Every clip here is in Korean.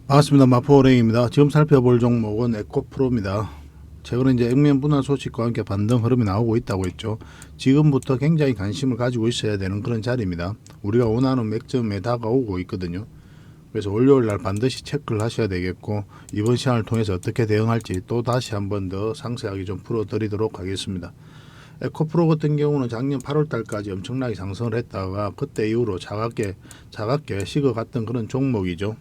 반갑습니다. 마포호랭입니다. 지금 살펴볼 종목은 에코프로입니다. 최근에 이제 액면 분할 소식과 함께 반등 흐름이 나오고 있다고 했죠. 지금부터 굉장히 관심을 가지고 있어야 되는 그런 자리입니다. 우리가 원하는 맥점에 다가오고 있거든요. 그래서 월요일 날 반드시 체크를 하셔야 되겠고, 이번 시간을 통해서 어떻게 대응할지 또 다시 한번 더 상세하게 좀 풀어드리도록 하겠습니다. 에코프로 같은 경우는 작년 8월 달까지 엄청나게 상승을 했다가 그때 이후로 차갑게 식어갔던 그런 종목이죠.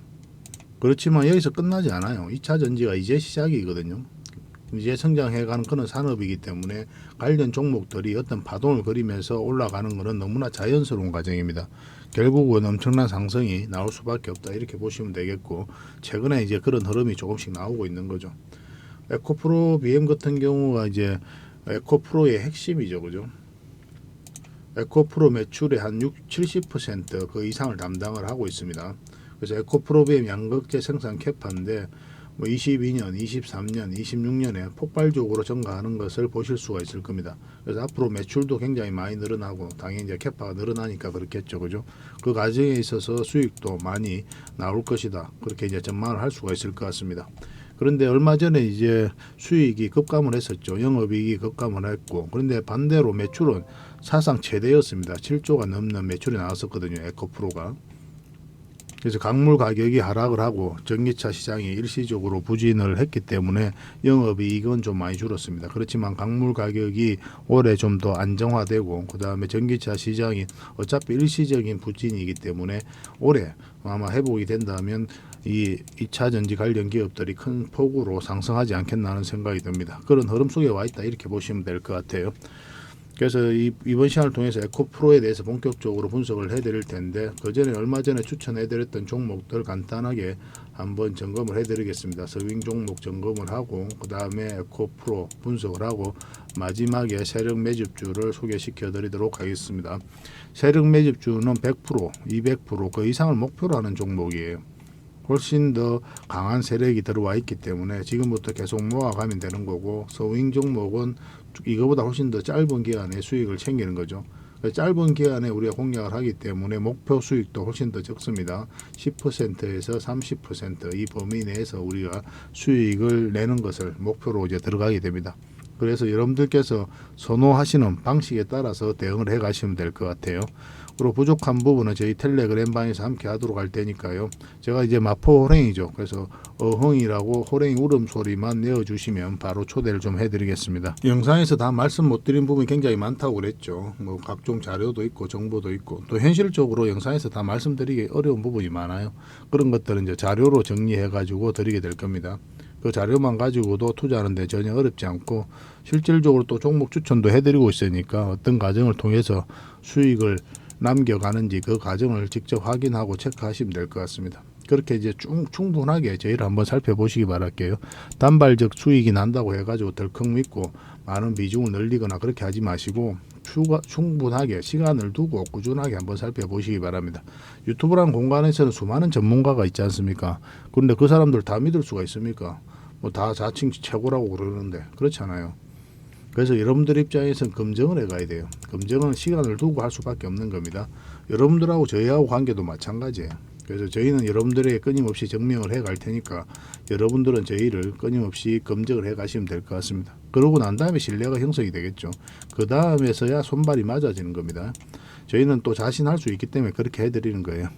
그렇지만 여기서 끝나지 않아요. 2차 전지가 이제 시작이거든요. 이제 성장해가는 그런 산업이기 때문에 관련 종목들이 어떤 파동을 그리면서 올라가는 것은 너무나 자연스러운 과정입니다. 결국은 엄청난 상승이 나올 수밖에 없다, 이렇게 보시면 되겠고, 최근에 이제 그런 흐름이 조금씩 나오고 있는 거죠. 에코프로 BM 같은 경우가 이제 에코프로의 핵심이죠, 그죠? 에코프로 매출의 한 70%그 이상을 담당을 하고 있습니다. 그래서 에코프로비엠 양극재 생산 캐파인데 22년, 23년, 26년에 폭발적으로 증가하는 것을 보실 수가 있을 겁니다. 그래서 앞으로 매출도 굉장히 많이 늘어나고, 당연히 이제 캐파가 늘어나니까 그렇겠죠, 그죠? 그 과정에 있어서 수익도 많이 나올 것이다, 그렇게 이제 전망을 할 수가 있을 것 같습니다. 그런데 얼마 전에 이제 수익이 급감을 했었죠. 영업이익이 급감을 했고, 그런데 반대로 매출은 사상 최대였습니다. 7조가 넘는 매출이 나왔었거든요, 에코프로가. 그래서 광물 가격이 하락을 하고 전기차 시장이 일시적으로 부진을 했기 때문에 영업이익은 좀 많이 줄었습니다. 그렇지만 광물 가격이 올해 좀 더 안정화되고, 그 다음에 전기차 시장이 어차피 일시적인 부진이기 때문에 올해 아마 회복이 된다면 이 2차 전지 관련 기업들이 큰 폭으로 상승하지 않겠나 하는 생각이 듭니다. 그런 흐름 속에 와 있다, 이렇게 보시면 될 것 같아요. 그래서 이번 시간을 통해서 에코프로에 대해서 본격적으로 분석을 해드릴 텐데, 그 전에 얼마 전에 추천해드렸던 종목들 간단하게 한번 점검을 해드리겠습니다. 서윙 종목 점검을 하고, 그 다음에 에코프로 분석을 하고, 마지막에 세력 매집주를 소개시켜드리도록 하겠습니다. 세력 매집주는 100%, 200%그 이상을 목표로 하는 종목이에요. 훨씬 더 강한 세력이 들어와 있기 때문에 지금부터 계속 모아가면 되는 거고, 서윙 종목은 이거보다 훨씬 더 짧은 기간에 수익을 챙기는 거죠. 짧은 기간에 우리가 공략을 하기 때문에 목표 수익도 훨씬 더 적습니다. 10%에서 30% 이 범위 내에서 우리가 수익을 내는 것을 목표로 이제 들어가게 됩니다. 그래서 여러분들께서 선호하시는 방식에 따라서 대응을 해 가시면 될 것 같아요. 그리고 부족한 부분은 저희 텔레그램 방에서 함께 하도록 할 테니까요. 제가 이제 마포 호랭이죠. 그래서 어흥이라고 호랭이 울음소리만 내어주시면 바로 초대를 좀 해드리겠습니다. 영상에서 다 말씀 못 드린 부분이 굉장히 많다고 그랬죠. 뭐 각종 자료도 있고 정보도 있고, 또 현실적으로 영상에서 다 말씀드리기 어려운 부분이 많아요. 그런 것들은 이제 자료로 정리해 가지고 드리게 될 겁니다. 그 자료만 가지고도 투자하는데 전혀 어렵지 않고, 실질적으로 또 종목 추천도 해드리고 있으니까 어떤 과정을 통해서 수익을 남겨가는지 그 과정을 직접 확인하고 체크하시면 될 것 같습니다. 그렇게 이제 충분하게 저희를 한번 살펴보시기 바랄게요. 단발적 수익이 난다고 해가지고 덜컥 믿고 많은 비중을 늘리거나 그렇게 하지 마시고, 충분하게 시간을 두고 꾸준하게 한번 살펴보시기 바랍니다. 유튜브라는 공간에서는 수많은 전문가가 있지 않습니까? 그런데 그 사람들 다 믿을 수가 있습니까? 뭐 다 자칭 최고라고 그러는데 그렇잖아요. 그래서 여러분들 입장에서는 검증을 해가야 돼요. 검증은 시간을 두고 할 수밖에 없는 겁니다. 여러분들하고 저희하고 관계도 마찬가지예요. 그래서 저희는 여러분들에게 끊임없이 증명을 해갈 테니까 여러분들은 저희를 끊임없이 검증을 해가시면 될 것 같습니다. 그러고 난 다음에 신뢰가 형성이 되겠죠. 그 다음에서야 손발이 맞아지는 겁니다. 저희는 또 자신할 수 있기 때문에 그렇게 해드리는 거예요.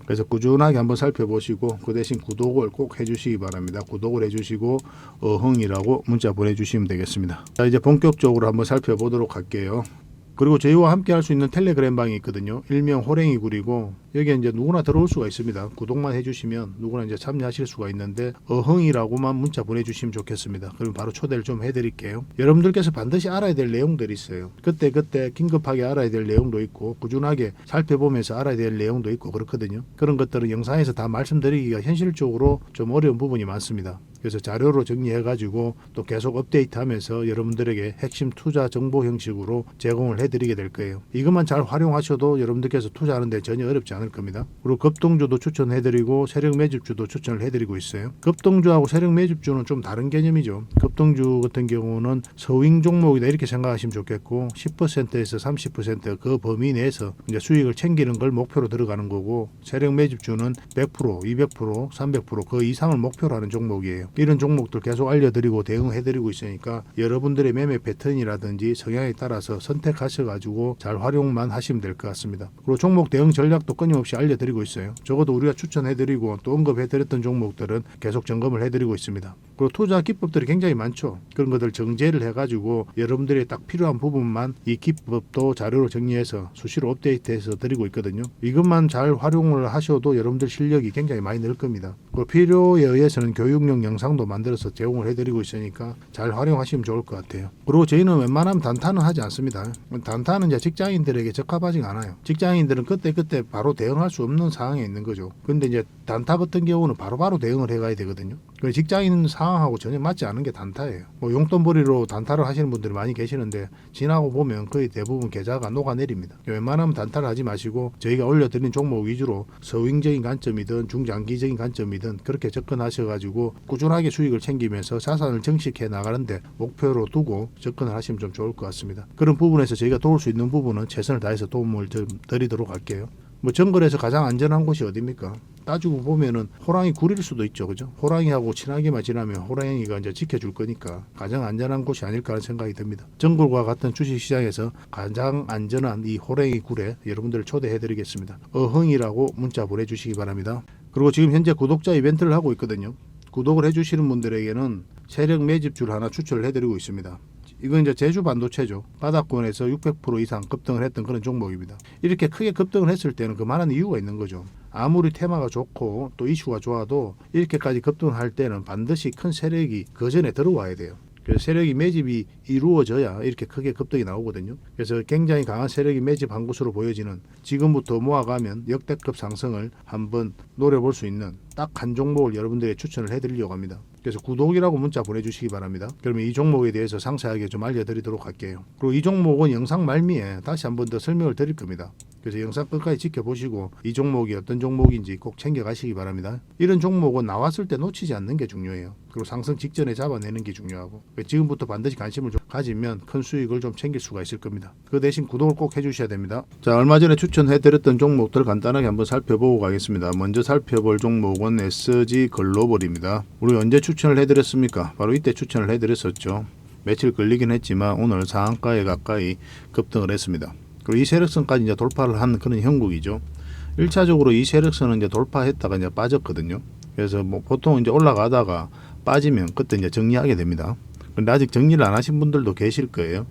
그래서 꾸준하게 한번 살펴보시고, 그 대신 구독을 꼭 해주시기 바랍니다. 구독을 해주시고 어흥이라고 문자 보내주시면 되겠습니다. 자, 이제 본격적으로 한번 살펴보도록 할게요. 그리고 저희와 함께 할 수 있는 텔레그램 방이 있거든요. 일명 호랭이굴이고, 여기에 이제 누구나 들어올 수가 있습니다. 구독만 해주시면 누구나 이제 참여하실 수가 있는데, 어흥이라고만 문자 보내주시면 좋겠습니다. 그럼 바로 초대를 좀 해드릴게요. 여러분들께서 반드시 알아야 될 내용들이 있어요. 그때 긴급하게 알아야 될 내용도 있고, 꾸준하게 살펴보면서 알아야 될 내용도 있고 그렇거든요. 그런 것들은 영상에서 다 말씀드리기가 현실적으로 좀 어려운 부분이 많습니다. 그래서 자료로 정리해가지고 또 계속 업데이트하면서 여러분들에게 핵심 투자 정보 형식으로 제공을 해드리게 될 거예요. 이것만 잘 활용하셔도 여러분들께서 투자하는데 전혀 어렵지 않을 겁니다. 그리고 급등주도 추천해드리고 세력 매집주도 추천을 해드리고 있어요. 급등주하고 세력 매집주는 좀 다른 개념이죠. 급등주 같은 경우는 서윙 종목이다 이렇게 생각하시면 좋겠고 10%에서 30%그 범위 내에서 이제 수익을 챙기는 걸 목표로 들어가는 거고, 세력 매집주는 100%, 200%, 300%그 이상을 목표로 하는 종목이에요. 이런 종목들 계속 알려드리고 대응해드리고 있으니까 여러분들의 매매 패턴이라든지 성향에 따라서 선택하셔가지고 잘 활용만 하시면 될 것 같습니다. 그리고 종목 대응 전략도 끊임없이 알려드리고 있어요. 적어도 우리가 추천해드리고 또 언급해드렸던 종목들은 계속 점검을 해드리고 있습니다. 그리고 투자 기법들이 굉장히 많죠. 그런 것들 정제를 해가지고 여러분들이 딱 필요한 부분만 이 기법도 자료로 정리해서 수시로 업데이트해서 드리고 있거든요. 이것만 잘 활용을 하셔도 여러분들 실력이 굉장히 많이 늘 겁니다. 그리고 필요에 의해서는 교육용 영상도 만들어서 제공을 해드리고 있으니까 잘 활용하시면 좋을 것 같아요. 그리고 저희는 웬만하면 단타는 하지 않습니다. 단타는 이제 직장인들에게 적합하지 않아요. 직장인들은 그때 바로 대응할 수 없는 상황에 있는 거죠. 근데 이제 단타 같은 경우는 바로바로 대응을 해가야 되거든요. 직장인 상황하고 전혀 맞지 않은 게 단타예요. 용돈벌이로 단타를 하시는 분들이 많이 계시는데 지나고 보면 거의 대부분 계좌가 녹아내립니다. 웬만하면 단타를 하지 마시고 저희가 올려드린 종목 위주로 서윙적인 관점이든 중장기적인 관점이든 그렇게 접근하셔가지고 꾸준하게 수익을 챙기면서 자산을 정식해 나가는데 목표로 두고 접근을 하시면 좀 좋을 것 같습니다. 그런 부분에서 저희가 도울 수 있는 부분은 최선을 다해서 도움을 좀 드리도록 할게요. 정글에서 가장 안전한 곳이 어디입니까? 따지고 보면은 호랑이 굴일 수도 있죠, 그죠? 호랑이하고 친하게만 지나면 호랑이가 이제 지켜줄 거니까 가장 안전한 곳이 아닐까 하는 생각이 듭니다. 정글과 같은 주식시장에서 가장 안전한 이 호랑이 굴에 여러분들을 초대해드리겠습니다. 어흥이라고 문자 보내주시기 바랍니다. 그리고 지금 현재 구독자 이벤트를 하고 있거든요. 구독을 해주시는 분들에게는 세력 매집주를 하나 추천을 해드리고 있습니다. 이건 이제 제주 반도체죠. 바닥권에서 600% 이상 급등을 했던 그런 종목입니다. 이렇게 크게 급등을 했을 때는 그만한 이유가 있는 거죠. 아무리 테마가 좋고 또 이슈가 좋아도 이렇게까지 급등할 때는 반드시 큰 세력이 그 전에 들어와야 돼요. 그래서 세력이 매집이 이루어져야 이렇게 크게 급등이 나오거든요. 그래서 굉장히 강한 세력이 매집한 것으로 보여지는, 지금부터 모아가면 역대급 상승을 한번 노려볼 수 있는 딱 한 종목을 여러분들에게 추천을 해드리려고 합니다. 그래서 구독이라고 문자 보내주시기 바랍니다. 그러면 이 종목에 대해서 상세하게 좀 알려드리도록 할게요. 그리고 이 종목은 영상 말미에 다시 한 번 더 설명을 드릴 겁니다. 그래서 영상 끝까지 지켜보시고 이 종목이 어떤 종목인지 꼭 챙겨가시기 바랍니다. 이런 종목은 나왔을 때 놓치지 않는 게 중요해요. 그리고 상승 직전에 잡아내는 게 중요하고, 지금부터 반드시 관심을 좀 가지면 큰 수익을 좀 챙길 수가 있을 겁니다. 그 대신 구독을 꼭 해주셔야 됩니다. 자, 얼마 전에 추천해드렸던 종목들 간단하게 한번 살펴보고 가겠습니다. 먼저 살펴볼 종목은 SG 글로벌입니다. 우리 언제 추천을 해드렸습니까? 바로 이때 추천을 해드렸었죠. 며칠 걸리긴 했지만 오늘 상한가에 가까이 급등을 했습니다. 그리고 이 세력선까지 이제 돌파를 한 그런 형국이죠. 1차적으로 이 세력선은 이제 돌파했다가 이제 빠졌거든요. 그래서 보통 이제 올라가다가 빠지면 그때 이제 정리하게 됩니다. 근데 아직 정리를 안 하신 분들도 계실 거예요.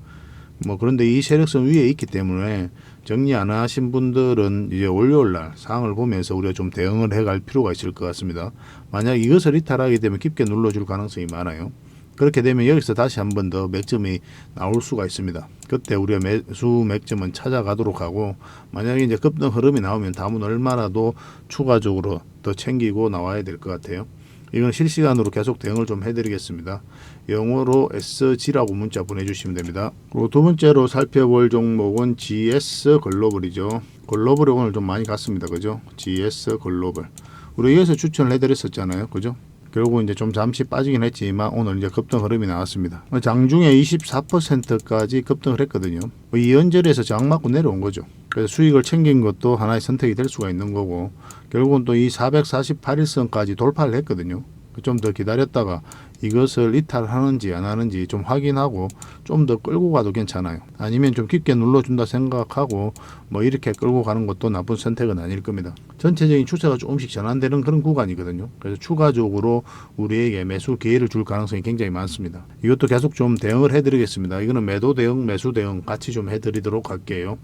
그런데 이 세력선 위에 있기 때문에 정리 안 하신 분들은 이제 월요일날 상황을 보면서 우리가 좀 대응을 해갈 필요가 있을 것 같습니다. 만약 이것을 이탈하게 되면 깊게 눌러줄 가능성이 많아요. 그렇게 되면 여기서 다시 한 번 더 맥점이 나올 수가 있습니다. 그때 우리가 매수 맥점은 찾아가도록 하고, 만약에 이제 급등 흐름이 나오면 다음은 얼마라도 추가적으로 더 챙기고 나와야 될 것 같아요. 이건 실시간으로 계속 대응을 좀 해드리겠습니다. 영어로 SG라고 문자 보내주시면 됩니다. 그리고 두 번째로 살펴볼 종목은 GS 글로벌이죠. 글로벌이 오늘 좀 많이 갔습니다. 그죠? GS 글로벌. 우리 여기서 추천을 해드렸었잖아요. 그죠? 결국 이제 좀 잠시 빠지긴 했지만 오늘 이제 급등 흐름이 나왔습니다. 장중에 24%까지 급등을 했거든요. 이 연절에서 장 맞고 내려온 거죠. 그래서 수익을 챙긴 것도 하나의 선택이 될 수가 있는 거고, 결국은 또 이 448일선까지 돌파를 했거든요. 좀 더 기다렸다가 이것을 이탈하는지 안 하는지 좀 확인하고 좀 더 끌고 가도 괜찮아요. 아니면 좀 깊게 눌러준다 생각하고 이렇게 끌고 가는 것도 나쁜 선택은 아닐 겁니다. 전체적인 추세가 조금씩 전환되는 그런 구간이거든요. 그래서 추가적으로 우리에게 매수 기회를 줄 가능성이 굉장히 많습니다. 이것도 계속 좀 대응을 해드리겠습니다. 이거는 매도 대응, 매수 대응 같이 좀 해드리도록 할게요.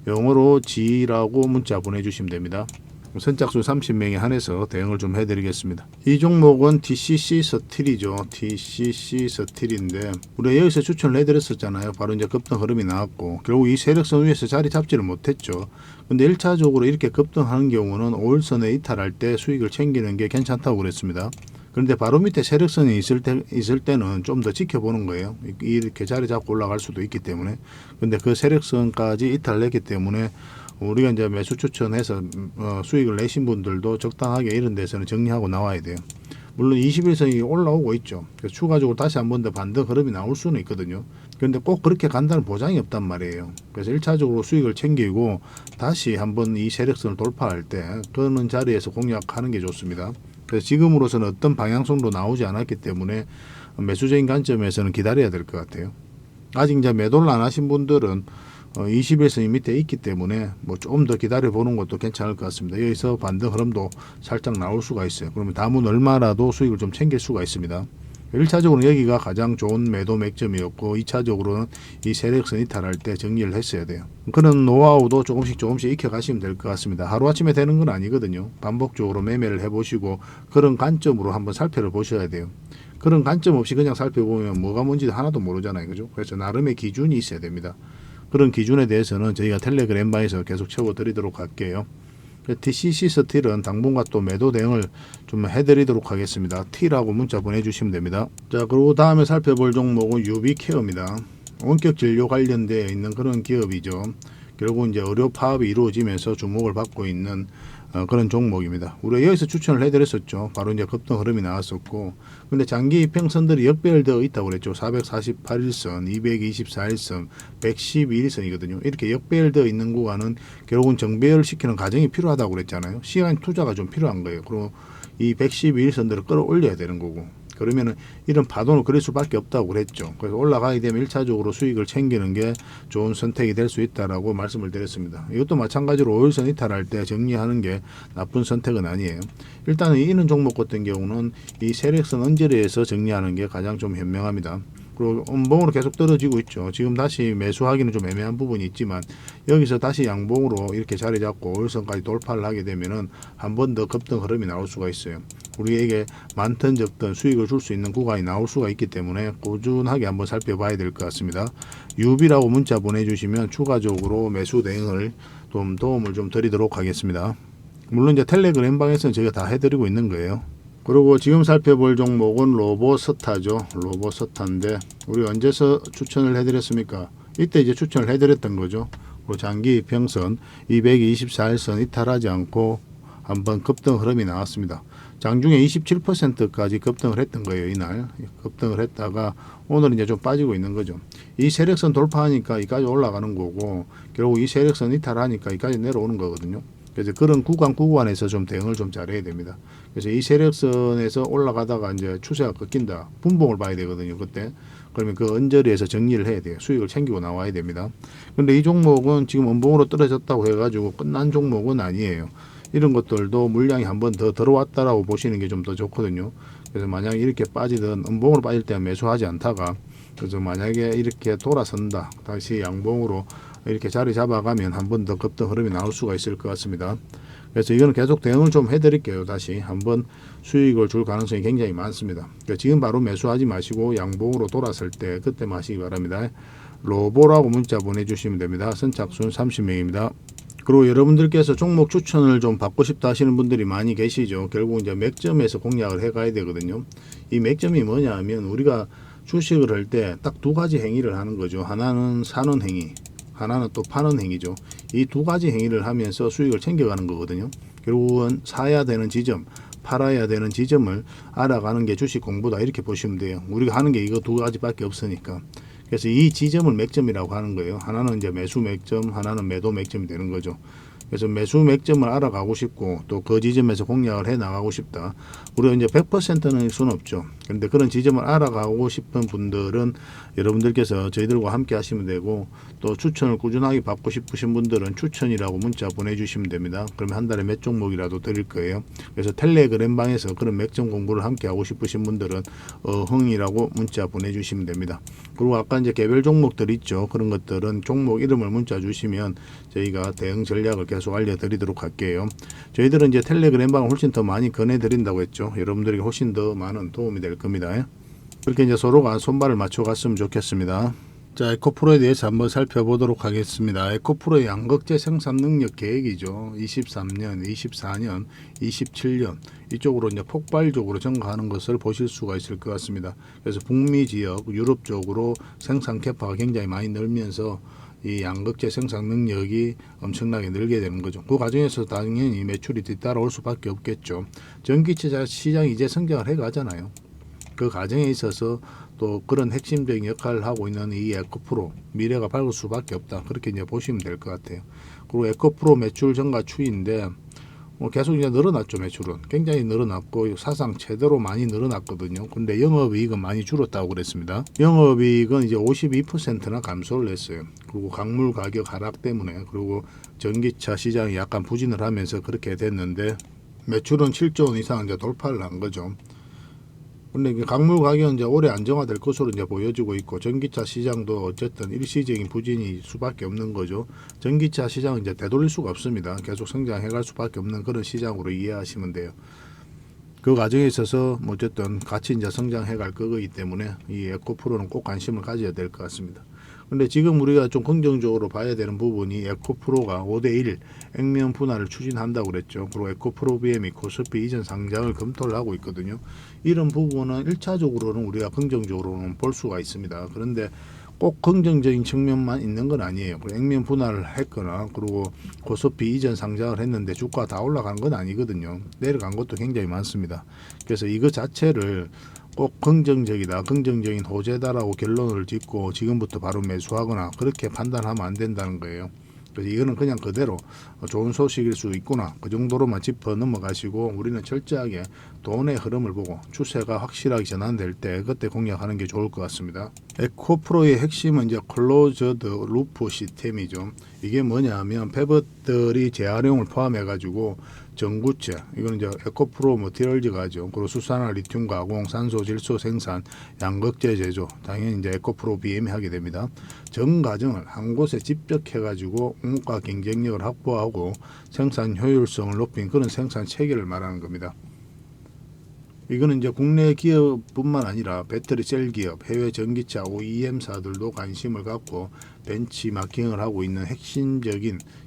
영어로 G라고 문자 보내주시면 됩니다. 선착순 30명에 한해서 대응을 좀 해드리겠습니다. 이 종목은 TCC 스틸이죠. TCC 스틸인데 우리가 여기서 추천을 해드렸었잖아요. 바로 이제 급등 흐름이 나왔고 결국 이 세력선 위에서 자리 잡지를 못했죠. 근데 1차적으로 이렇게 급등하는 경우는 5일선에 이탈할 때 수익을 챙기는 게 괜찮다고 그랬습니다. 그런데 바로 밑에 세력선이 있을 때는 좀 더 지켜보는 거예요. 이렇게 자리 잡고 올라갈 수도 있기 때문에. 근데 그 세력선까지 이탈했기 때문에 우리가 이제 매수 추천해서 수익을 내신 분들도 적당하게 이런 데서는 정리하고 나와야 돼요. 물론 21선이 올라오고 있죠. 그래서 추가적으로 다시 한 번 더 반등 흐름이 나올 수는 있거든요. 그런데 꼭 그렇게 간다는 보장이 없단 말이에요. 그래서 1차적으로 수익을 챙기고 다시 한번 이 세력선을 돌파할 때 그런 자리에서 공략하는 게 좋습니다. 그래서 지금으로서는 어떤 방향성도 나오지 않았기 때문에 매수적인 관점에서는 기다려야 될 것 같아요. 아직 이제 매도를 안 하신 분들은 21선이 밑에 있기 때문에 뭐 좀 더 기다려 보는 것도 괜찮을 것 같습니다. 여기서 반등 흐름도 살짝 나올 수가 있어요. 그러면 남은 얼마라도 수익을 좀 챙길 수가 있습니다. 1차적으로는 여기가 가장 좋은 매도 맥점이었고 2차적으로는 이 세력선 이탈할 때 정리를 했어야 돼요. 그런 노하우도 조금씩 익혀 가시면 될 것 같습니다. 하루아침에 되는 건 아니거든요. 반복적으로 매매를 해보시고 그런 관점으로 한번 살펴보셔야 돼요. 그런 관점 없이 그냥 살펴보면 뭐가 뭔지 하나도 모르잖아요. 그죠? 그래서 나름의 기준이 있어야 됩니다. 그런 기준에 대해서는 저희가 텔레그램방에서 계속 채워드리도록 할게요. TCC 스틸은 당분간 또 매도 대응을 좀 해드리도록 하겠습니다. T라고 문자 보내주시면 됩니다. 자, 그리고 다음에 살펴볼 종목은 유비케어입니다. 원격 진료 관련되어 있는 그런 기업이죠. 결국 이제 의료 파업이 이루어지면서 주목을 받고 있는 그런 종목입니다. 우리가 여기서 추천을 해드렸었죠. 바로 이제 급등 흐름이 나왔었고, 근데 장기 이평선들이 역배열되어 있다고 그랬죠. 448일선, 224일선, 112일선이거든요. 이렇게 역배열되어 있는 구간은 결국은 정배열을 시키는 과정이 필요하다고 그랬잖아요. 시간 투자가 좀 필요한 거예요. 그리고 이 112일선들을 끌어올려야 되는 거고. 그러면은 이런 파동을 그릴 수밖에 없다고 그랬죠. 그래서 올라가게 되면 1차적으로 수익을 챙기는 게 좋은 선택이 될 수 있다라고 말씀을 드렸습니다. 이것도 마찬가지로 5일선 이탈할 때 정리하는 게 나쁜 선택은 아니에요. 일단은 이런 종목 같은 경우는 이 세력선 언저리에서 정리하는 게 가장 좀 현명합니다. 그리고 음봉으로 계속 떨어지고 있죠. 지금 다시 매수하기는 좀 애매한 부분이 있지만 여기서 다시 양봉으로 이렇게 자리 잡고 5일선까지 돌파를 하게 되면은 한 번 더 급등 흐름이 나올 수가 있어요. 우리에게 많든 적든 수익을 줄 수 있는 구간이 나올 수가 있기 때문에 꾸준하게 한번 살펴봐야 될 것 같습니다. 유비라고 문자 보내주시면 추가적으로 매수 대응을 좀 도움을 좀 드리도록 하겠습니다. 물론 이제 텔레그램방에서는 제가 다 해드리고 있는 거예요. 그리고 지금 살펴볼 종목은 로보스타죠. 로보스타인데 우리 언제서 추천을 해드렸습니까? 이때 이제 추천을 해드렸던 거죠. 그리고 장기 평선 224일선 이탈하지 않고 한번 급등 흐름이 나왔습니다. 장중에 27%까지 급등을 했던 거예요. 이날 급등을 했다가 오늘 이제 좀 빠지고 있는 거죠. 이 세력선 돌파하니까 이까지 올라가는 거고 결국 이 세력선 이탈하니까 이까지 내려오는 거거든요. 그래서 그런 구간에서 좀 대응을 좀 잘해야 됩니다. 그래서 이 세력선에서 올라가다가 이제 추세가 꺾인다. 분봉을 봐야 되거든요. 그때. 그러면 그 언저리에서 정리를 해야 돼요. 수익을 챙기고 나와야 됩니다. 근데 이 종목은 지금 음봉으로 떨어졌다고 해가지고 끝난 종목은 아니에요. 이런 것들도 물량이 한 번 더 들어왔다라고 보시는 게 좀 더 좋거든요. 그래서 만약에 이렇게 빠지든 음봉으로 빠질 때는 매수하지 않다가 그래서 만약에 이렇게 돌아선다. 다시 양봉으로 이렇게 자리 잡아가면 한 번 더 급등 흐름이 나올 수가 있을 것 같습니다. 그래서 이거는 계속 대응을 좀 해드릴게요. 다시 한번 수익을 줄 가능성이 굉장히 많습니다. 그러니까 지금 바로 매수하지 마시고 양봉으로 돌았을 때 그때 마시기 바랍니다. 로보라고 문자 보내주시면 됩니다. 선착순 30명입니다. 그리고 여러분들께서 종목 추천을 좀 받고 싶다 하시는 분들이 많이 계시죠. 결국 이제 맥점에서 공략을 해 가야 되거든요. 이 맥점이 뭐냐 하면 우리가 주식을 할 때 딱 두 가지 행위를 하는 거죠. 하나는 사는 행위, 하나는 또 파는 행위죠. 이 두 가지 행위를 하면서 수익을 챙겨가는 거거든요. 결국은 사야 되는 지점, 팔아야 되는 지점을 알아가는 게 주식 공부다 이렇게 보시면 돼요. 우리가 하는 게 이거 두 가지밖에 없으니까. 그래서 이 지점을 맥점이라고 하는 거예요. 하나는 이제 매수 맥점, 하나는 매도 맥점이 되는 거죠. 그래서 매수 맥점을 알아가고 싶고 또 그 지점에서 공략을 해 나가고 싶다. 우리가 이제 100%는 수는 없죠. 그런데 그런 지점을 알아가고 싶은 분들은 여러분들께서 저희들과 함께 하시면 되고 또 추천을 꾸준하게 받고 싶으신 분들은 추천이라고 문자 보내주시면 됩니다. 그러면 한 달에 몇 종목이라도 드릴 거예요. 그래서 텔레그램방에서 그런 맥점 공부를 함께 하고 싶으신 분들은 흥이라고 문자 보내주시면 됩니다. 그리고 아까 이제 개별 종목들 있죠. 그런 것들은 종목 이름을 문자 주시면 저희가 대응 전략을 계속 알려드리도록 할게요. 저희들은 이제 텔레그램방을 훨씬 더 많이 권해드린다고 했죠. 여러분들에게 훨씬 더 많은 도움이 될 겁니다. 그렇게 이제 서로가 손발을 맞춰 갔으면 좋겠습니다. 자, 에코프로에 대해서 한번 살펴보도록 하겠습니다. 에코프로의 양극재 생산 능력 계획이죠. 23년, 24년, 27년 이쪽으로 이제 폭발적으로 증가하는 것을 보실 수가 있을 것 같습니다. 그래서 북미 지역, 유럽 쪽으로 생산 캐파가 굉장히 많이 늘면서 이 양극재 생산 능력이 엄청나게 늘게 되는 거죠. 그 과정에서 당연히 매출이 뒤따라올 수밖에 없겠죠. 전기차 시장이 이제 성장을 해가잖아요. 그 과정에 있어서 또 그런 핵심적인 역할을 하고 있는 이 에코프로 미래가 밝을 수밖에 없다. 그렇게 이제 보시면 될 것 같아요. 그리고 에코프로 매출 증가 추이인데 계속 이제 늘어났죠. 매출은 굉장히 늘어났고 사상 최대로 많이 늘어났거든요. 근데 영업이익은 많이 줄었다고 그랬습니다. 영업이익은 이제 52%나 감소를 했어요. 그리고 광물 가격 하락 때문에 그리고 전기차 시장이 약간 부진을 하면서 그렇게 됐는데 매출은 7조 원 이상 이제 돌파를 한 거죠. 근데 광물 가격은 이제 올해 안정화될 것으로 이제 보여지고 있고 전기차 시장도 어쨌든 일시적인 부진이 수밖에 없는 거죠. 전기차 시장은 이제 되돌릴 수가 없습니다. 계속 성장해갈 수밖에 없는 그런 시장으로 이해하시면 돼요. 그 과정에 있어서 어쨌든 같이 이제 성장해갈 거기 때문에 이 에코프로는 꼭 관심을 가져야 될 것 같습니다. 근데 지금 우리가 좀 긍정적으로 봐야 되는 부분이 에코프로가 5대1 액면 분할을 추진한다고 그랬죠. 그리고 에코프로 BM이 코스피 이전 상장을 검토를 하고 있거든요. 이런 부분은 1차적으로는 우리가 긍정적으로는 볼 수가 있습니다. 그런데 꼭 긍정적인 측면만 있는 건 아니에요. 액면 분할을 했거나 그리고 코스피 이전 상장을 했는데 주가가 다 올라간 건 아니거든요. 내려간 것도 굉장히 많습니다. 그래서 이거 자체를 꼭 긍정적이다, 긍정적인 호재다라고 결론을 짓고 지금부터 바로 매수하거나 그렇게 판단하면 안 된다는 거예요. 그래서 이거는 그냥 그대로 좋은 소식일 수 있구나 그 정도로만 짚어 넘어가시고 우리는 철저하게 돈의 흐름을 보고 추세가 확실하게 전환될 때 그때 공략하는 게 좋을 것 같습니다. 에코프로의 핵심은 이제 클로저드 루프 시스템이죠. 이게 뭐냐면 폐버들이 재활용을 포함해 가지고 전구체 이거는 이제 에코프로 머티리얼즈가 하죠. 그리고 수산화 리튬 가공, 산소 질소 생산, 양극재 제조 당연히 이제 에코프로 BM이 하게 됩니다. 전 과정을 한 곳에 집적해 가지고 원가 경쟁력을 확보하고 생산 효율성을 높인 그런 생산 체계를 말하는 겁니다. 이거는 이제 국내 기업뿐만 아니라 배터리 셀 기업, 해외 전기차 OEM사들도 관심을 갖고 벤치마킹을 하고 있는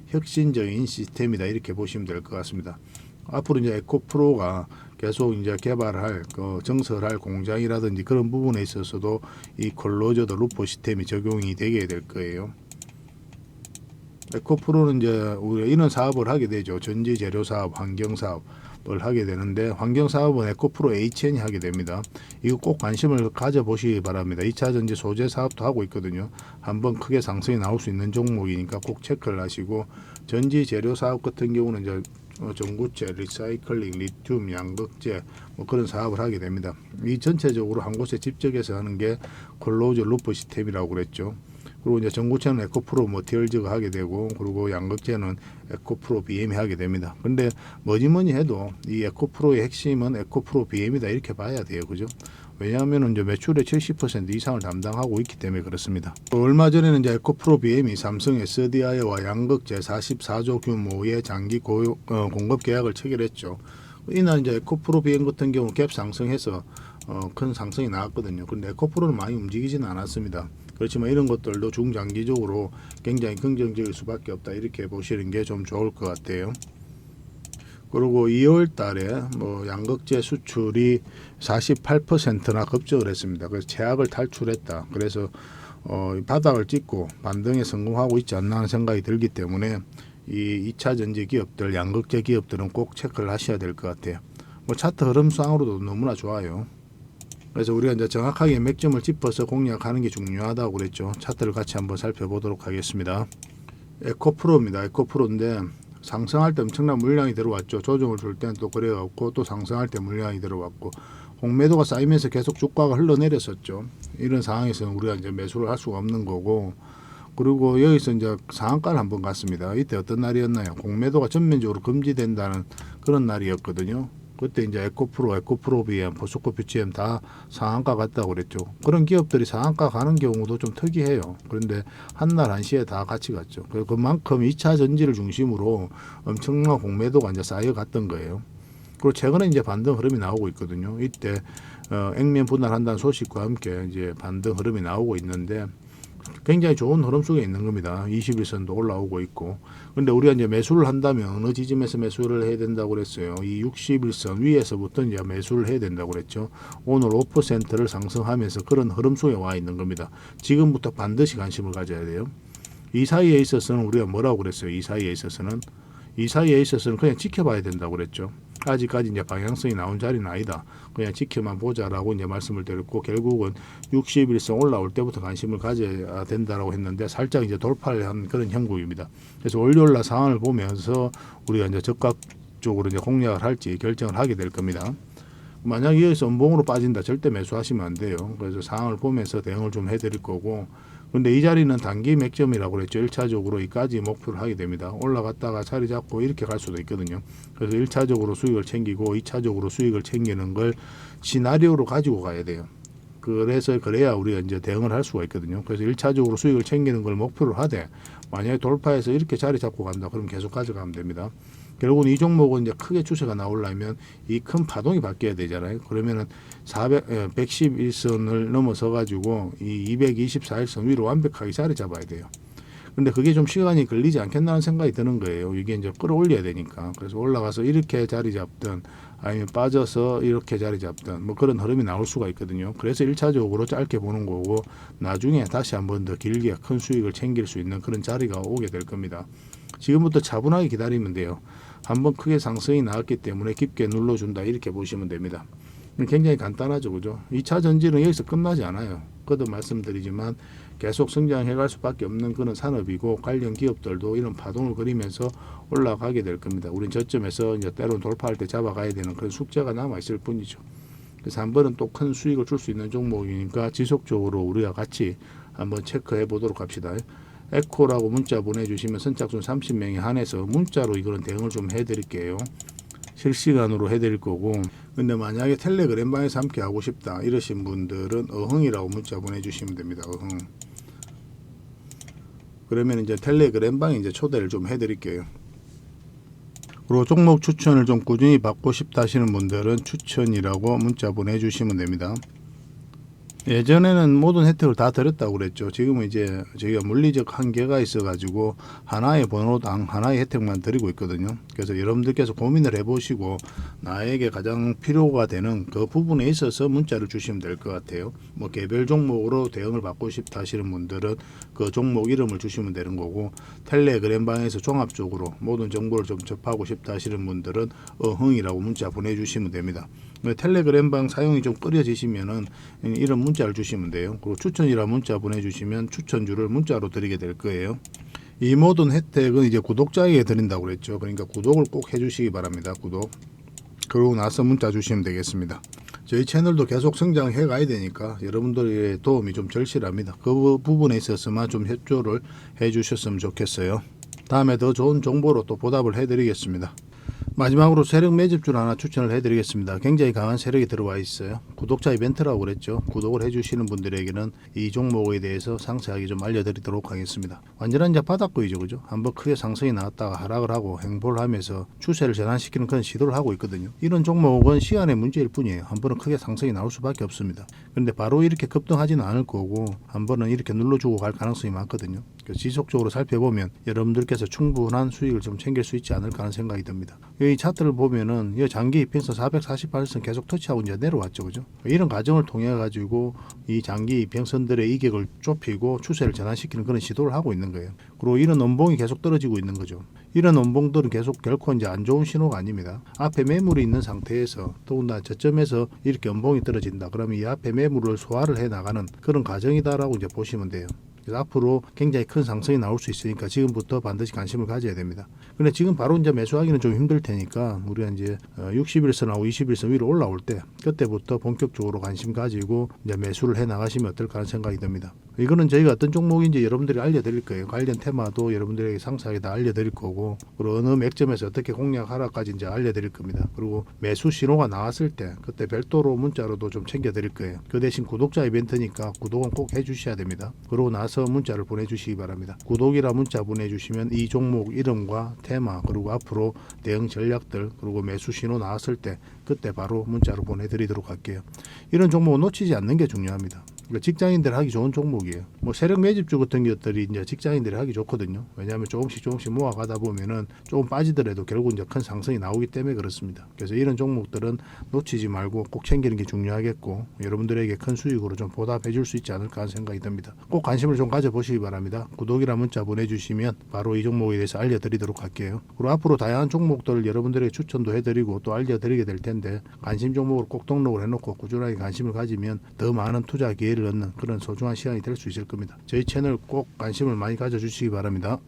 혁신적인 시스템이다 이렇게 보시면 될 것 같습니다. 앞으로 이제 에코프로가 계속 이제 개발할 정설할 공장이라든지 그런 부분에 있어서도 이 클로저드 루프 시스템이 적용이 되게 될 거예요. 에코프로는 이제 우리가 이런 사업을 하게 되죠. 전지 재료 사업, 환경 사업을 하게 되는데 환경 사업은 에코프로 HN이 하게 됩니다. 이거 꼭 관심을 가져보시기 바랍니다. 2차 전지 소재 사업도 하고 있거든요. 한번 크게 상승이 나올 수 있는 종목이니까 꼭 체크를 하시고 전지 재료 사업 같은 경우는 이제 전구체, 리사이클링, 리튬, 양극재 뭐 그런 사업을 하게 됩니다. 이 전체적으로 한 곳에 집적해서 하는 게 클로즈 루프 시스템이라고 그랬죠. 그리고 이제 전구체는 에코프로 머티리얼즈가 하게 되고 그리고 양극재는 에코프로 BM이 하게 됩니다. 근데 뭐니 해도 이 에코프로의 핵심은 에코프로 BM이다 이렇게 봐야 돼요. 그죠? 왜냐하면 이제 매출의 70% 이상을 담당하고 있기 때문에 그렇습니다. 얼마 전에는 이제 에코프로 BM이 삼성 SDI와 양극재 44조 규모의 장기 공급 계약을 체결했죠. 이날 이제 에코프로 BM 같은 경우 갭 상승해서 큰 상승이 나왔거든요. 근데 에코프로는 많이 움직이지는 않았습니다. 그렇지만 이런 것들도 중장기적으로 굉장히 긍정적일 수밖에 없다 이렇게 보시는 게 좀 좋을 것 같아요. 그리고 2월 달에 양극재 수출이 48%나 급증을 했습니다. 그래서 최악을 탈출했다. 그래서 바닥을 찍고 반등에 성공하고 있지 않나 하는 생각이 들기 때문에 이 2차 전지 기업들, 양극재 기업들은 꼭 체크를 하셔야 될 것 같아요. 차트 흐름상으로도 너무나 좋아요. 그래서 우리가 이제 정확하게 맥점을 짚어서 공략하는 게 중요하다고 그랬죠. 차트를 같이 한번 살펴보도록 하겠습니다. 에코프로입니다. 에코프로인데 상승할 때 엄청난 물량이 들어왔죠. 조정을 줄 때는 또 그래갖고 또 상승할 때 물량이 들어왔고 공매도가 쌓이면서 계속 주가가 흘러내렸었죠. 이런 상황에서는 우리가 이제 매수를 할 수가 없는 거고 그리고 여기서 이제 상한가를 한번 갔습니다. 이때 어떤 날이었나요? 공매도가 전면적으로 금지된다는 그런 날이었거든요. 그때 이제 에코프로 BM, 포스코 퓨치엠 다 상한가 갔다고 그랬죠. 그런 기업들이 상한가 가는 경우도 좀 특이해요. 그런데 한날 한시에 다 같이 갔죠. 그만큼 2차 전지를 중심으로 엄청난 공매도가 이제 쌓여갔던 거예요. 그리고 최근에 이제 반등 흐름이 나오고 있거든요. 이때 액면 분할한다는 소식과 함께 이제 반등 흐름이 나오고 있는데 굉장히 좋은 흐름 속에 있는 겁니다. 21선도 올라오고 있고. 근데 우리가 이제 매수를 한다면 어느 지점에서 매수를 해야 된다고 그랬어요. 이 61선 위에서부터 이제 매수를 해야 된다고 그랬죠. 오늘 5%를 상승하면서 그런 흐름 속에 와 있는 겁니다. 지금부터 반드시 관심을 가져야 돼요. 이 사이에 있어서는 우리가 뭐라고 그랬어요? 이 사이에 있어서는 그냥 지켜봐야 된다고 그랬죠. 아직까지 이제 방향성이 나온 자리는 아니다. 그냥 지켜만 보자라고 이제 말씀을 드렸고, 결국은 61선 올라올 때부터 관심을 가져야 된다라고 했는데 살짝 이제 돌파를 한 그런 형국입니다. 그래서 월요일날 상황을 보면서 우리가 이제 적각 쪽으로 이제 공략을 할지 결정을 하게 될 겁니다. 만약 여기서 음봉으로 빠진다 절대 매수하시면 안 돼요. 그래서 상황을 보면서 대응을 좀 해드릴 거고, 근데 이 자리는 단기 맥점이라고 그랬죠. 1차적으로 이까지 목표를 하게 됩니다. 올라갔다가 자리 잡고 이렇게 갈 수도 있거든요. 그래서 1차적으로 수익을 챙기고 2차적으로 수익을 챙기는 걸 시나리오로 가지고 가야 돼요. 그래서 그래야 우리가 이제 대응을 할 수가 있거든요. 그래서 1차적으로 수익을 챙기는 걸 목표로 하되, 만약에 돌파해서 이렇게 자리 잡고 간다 그럼 계속 가져가면 됩니다. 결국은 이 종목은 이제 크게 추세가 나오려면 이 큰 파동이 바뀌어야 되잖아요. 그러면은 111선을 넘어서 가지고 이 224일선 위로 완벽하게 자리 잡아야 돼요. 근데 그게 좀 시간이 걸리지 않겠나는 생각이 드는 거예요. 이게 이제 끌어올려야 되니까. 그래서 올라가서 이렇게 자리 잡든 아니면 빠져서 이렇게 자리 잡든 뭐 그런 흐름이 나올 수가 있거든요. 그래서 1차적으로 짧게 보는 거고, 나중에 다시 한번 더 길게 큰 수익을 챙길 수 있는 그런 자리가 오게 될 겁니다. 지금부터 차분하게 기다리면 돼요. 한번 크게 상승이 나왔기 때문에 깊게 눌러준다 이렇게 보시면 됩니다. 굉장히 간단하죠, 그죠? 2차 전지는 여기서 끝나지 않아요. 거듭 말씀드리지만 계속 성장해 갈 수밖에 없는 그런 산업이고, 관련 기업들도 이런 파동을 그리면서 올라가게 될 겁니다. 우린 저점에서 이제 때론 돌파할 때 잡아가야 되는 그런 숙제가 남아 있을 뿐이죠. 그래서 한 번은 또 큰 수익을 줄 수 있는 종목이니까 지속적으로 우리가 같이 한번 체크해 보도록 합시다. 에코라고 문자 보내주시면 선착순 30명에 한해서 문자로 이거는 대응을 좀 해드릴게요. 실시간으로 해드릴 거고, 근데 만약에 텔레그램방에서 함께 하고 싶다 이러신 분들은 어흥이라고 문자 보내주시면 됩니다. 어흥. 그러면 이제 텔레그램방에 이제 초대를 좀 해드릴게요. 그리고 종목 추천을 좀 꾸준히 받고 싶다 하시는 분들은 추천이라고 문자 보내주시면 됩니다. 예전에는 모든 혜택을 다 드렸다고 그랬죠. 지금은 이제 저희가 물리적 한계가 있어가지고 하나의 번호당 하나의 혜택만 드리고 있거든요. 그래서 여러분들께서 고민을 해보시고 나에게 가장 필요가 되는 그 부분에 있어서 문자를 주시면 될 것 같아요. 뭐 개별 종목으로 대응을 받고 싶다 하시는 분들은 그 종목 이름을 주시면 되는 거고, 텔레그램방에서 종합적으로 모든 정보를 좀 접하고 싶다 하시는 분들은 어흥이라고 문자 보내주시면 됩니다. 텔레그램방 사용이 좀 꺼려지시면은 이런 문자를 주시면 돼요. 그리고 추천이라 문자 보내주시면 추천주를 문자로 드리게 될 거예요. 이 모든 혜택은 이제 구독자에게 드린다고 그랬죠. 그러니까 구독을 꼭 해주시기 바랍니다. 구독. 그러고 나서 문자 주시면 되겠습니다. 저희 채널도 계속 성장해 가야 되니까 여러분들의 도움이 좀 절실합니다. 그 부분에 있어서만 좀 협조를 해 주셨으면 좋겠어요. 다음에 더 좋은 정보로 또 보답을 해 드리겠습니다. 마지막으로 세력 매집주를 하나 추천을 해드리겠습니다. 굉장히 강한 세력이 들어와 있어요. 구독자 이벤트라고 그랬죠. 구독을 해주시는 분들에게는 이 종목에 대해서 상세하게 좀 알려드리도록 하겠습니다. 완전한 이제 바닥구이죠, 그죠? 한번 크게 상승이 나왔다가 하락을 하고 횡보를 하면서 추세를 전환시키는 그런 시도를 하고 있거든요. 이런 종목은 시간의 문제일 뿐이에요. 한 번은 크게 상승이 나올 수밖에 없습니다. 그런데 바로 이렇게 급등하지는 않을 거고, 한 번은 이렇게 눌러주고 갈 가능성이 많거든요. 지속적으로 살펴보면 여러분들께서 충분한 수익을 좀 챙길 수 있지 않을까 하는 생각이 듭니다. 이 차트를 보면은 이 장기 이평선 448선 계속 터치하고 이제 내려왔죠, 그죠? 이런 과정을 통해 가지고 이 장기 이평선들의 이격을 좁히고 추세를 전환시키는 그런 시도를 하고 있는 거예요. 그리고 이런 음봉이 계속 떨어지고 있는 거죠. 이런 음봉들은 계속 결코 이제 안 좋은 신호가 아닙니다. 앞에 매물이 있는 상태에서 더군다나 저점에서 이렇게 음봉이 떨어진다. 그러면 이 앞에 매물을 소화를 해 나가는 그런 과정이다라고 이제 보시면 돼요. 그래서 앞으로 굉장히 큰 상승이 나올 수 있으니까 지금부터 반드시 관심을 가져야 됩니다. 근데 지금 바로 이제 매수하기는 좀 힘들 테니까 우리가 이제 60일선하고 20일선 위로 올라올 때 그때부터 본격적으로 관심 가지고 이제 매수를 해 나가시면 어떨까 하는 생각이 듭니다. 이거는 저희가 어떤 종목인지 여러분들이 알려드릴 거예요. 관련 테마도 여러분들에게 상세하게 다 알려드릴 거고, 그리고 어느 맥점에서 어떻게 공략하라까지 이제 알려드릴 겁니다. 그리고 매수 신호가 나왔을 때 그때 별도로 문자로도 좀 챙겨드릴 거예요. 그 대신 구독자 이벤트니까 구독은 꼭 해주셔야 됩니다. 그러고 나서 문자를 보내주시기 바랍니다. 구독이라 문자 보내주시면 이 종목 이름과 테마, 그리고 앞으로 대응 전략들, 그리고 매수 신호 나왔을 때 그때 바로 문자로 보내드리도록 할게요. 이런 종목은 놓치지 않는 게 중요합니다. 그러니까 직장인들 하기 좋은 종목이에요. 뭐 세력 매집주 같은 것들이 이제 직장인들이 하기 좋거든요. 왜냐하면 조금씩 모아가다 보면은 조금 빠지더라도 결국 이제 큰 상승이 나오기 때문에 그렇습니다. 그래서 이런 종목들은 놓치지 말고 꼭 챙기는 게 중요하겠고 여러분들에게 큰 수익으로 좀 보답해 줄 수 있지 않을까 하는 생각이 듭니다. 꼭 관심을 좀 가져보시기 바랍니다. 구독이라 문자 보내주시면 바로 이 종목에 대해서 알려드리도록 할게요. 그리고 앞으로 다양한 종목들을 여러분들에게 추천도 해드리고 또 알려드리게 될 텐데 관심 종목으로 꼭 등록을 해놓고 꾸준하게 관심을 가지면 더 많은 투자 기회를 얻는 그런 소중한 시간이 될 수 있을 겁니다. 저희 채널 꼭 관심을 많이 가져주시기 바랍니다.